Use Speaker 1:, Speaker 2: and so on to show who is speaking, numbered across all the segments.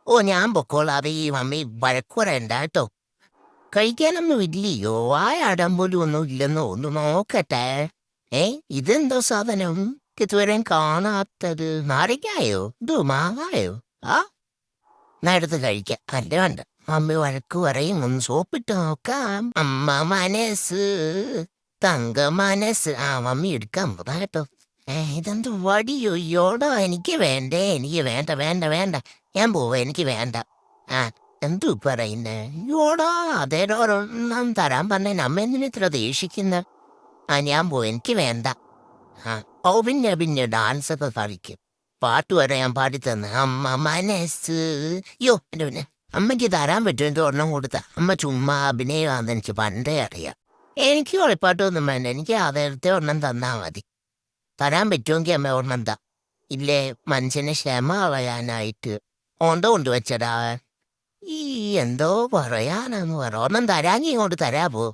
Speaker 1: ഓ ഞാൻ പൊക്കോളാം ഈ മമ്മി വഴക്കുറയണ്ട കേട്ടോ. കഴിക്കാനൊന്നും ഇല്ലയോ? വായാടാൻ പോലും ഒന്നും ഇല്ലെന്നോ? ഒന്ന് നോക്കട്ടെ. ഏ ഇതെന്തോ സാധനം ഇതുവരെ കാണാത്തത്? നാരങ്ങായോ? ഇത് മാങ്ങായോ? ആ എന്നാ എടുത്ത് കഴിക്കാം. അല്ല വേണ്ട, മമ്മി വഴക്ക് പറയും. ഒന്ന് സോപ്പിട്ട് നോക്കാം. അമ്മ മനസ്സ്, തങ്ക മനസ്സ്. ആ മമ്മി എടുക്കാൻ പോതാ കേട്ടോ. ഇതെന്ത് വടിയോ? യോടോ എനിക്ക് വേണ്ടേ, എനിക്ക് വേണ്ട വേണ്ട വേണ്ട. ഞാൻ പോവാ, എനിക്ക് വേണ്ട. ആ എന്തു പറയുന്നേ? യോടാ അതേടോ ഒരെണ്ണം തരാൻ പറഞ്ഞ അമ്മ എന്തിനാ ഇത്ര ദേഷിക്കുന്ന? ആ ഞാൻ പോവും, എനിക്ക് വേണ്ട. ആ ഓ പിന്നെ ഡാൻസ് ഒക്കെ കളിക്കും. പാട്ട് വരെ ഞാൻ പാടിത്തന്ന്. അമ്മ മനസ്സ്. യോ എൻ്റെ പിന്നെ അമ്മയ്ക്ക് തരാൻ പറ്റും. എനിക്ക് ഒരെണ്ണം കൊടുത്ത അമ്മ ചുമ്മാ അഭിനയമാണെന്ന് എനിക്ക് പണ്ടേ അറിയാം. എനിക്ക് കളിപ്പാട്ടൊന്നും വേണ്ട, എനിക്ക് നേരത്തെ ഒരെണ്ണം തന്നാ മതി. തരാൻ പറ്റുമെങ്കിൽ അമ്മ ഒരെണ്ണം താ. ഇല്ലേ മനുഷ്യനെ ക്ഷമ കളയാനായിട്ട് ഓന്തോ കൊണ്ടുവച്ചടാ. ഈ എന്തോ പറയാനാന്ന് പറ. ഒരെണ്ണം തരാങ്കി ഇങ്ങോട്ട് തരാമോ?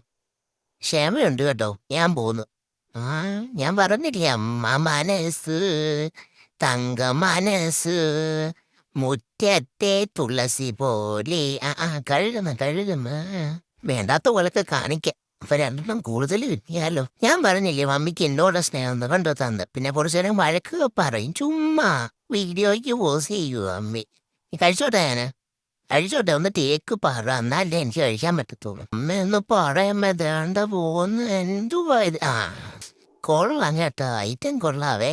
Speaker 1: ക്ഷമയുണ്ട് കേട്ടോ, ഞാൻ പോന്നു. ആ ഞാൻ പറഞ്ഞില്ലേ, അമ്മ മനസ്സ്, തങ്ക മനസ്സ്, മുറ്റത്തെ തുളസി പോലെ. കഴുകുന്ന വേണ്ടാത്ത പോലൊക്കെ കാണിക്കാം. അപ്പൊ രണ്ടെണ്ണം കൂടുതൽ കിട്ടിയാലോ. ഞാൻ പറഞ്ഞില്ലേ മമ്മിക്ക് എന്നോട് സ്നേഹം കണ്ടോ തന്ന്. പിന്നെ കുറച്ചു നേരം വഴക്ക് പറയും ചുമ്മാ. വീഡിയോയ്ക്ക് പോസ് ചെയ്യൂ അമ്മി. കഴിച്ചോട്ടെ ഞാന്, കഴിച്ചോട്ടെ. ഒന്ന് ടേക്ക് പറ, എന്നാലേ എനിക്ക് കഴിക്കാൻ പറ്റത്തുള്ളൂ. അമ്മ ഒന്ന് പറയാമ്മ, ദേണ്ട പോന്ന്. എന്തുവാ ഇത്? ആ കൊള്ളാം കേട്ടോ, ഐറ്റം കൊള്ളാവേ.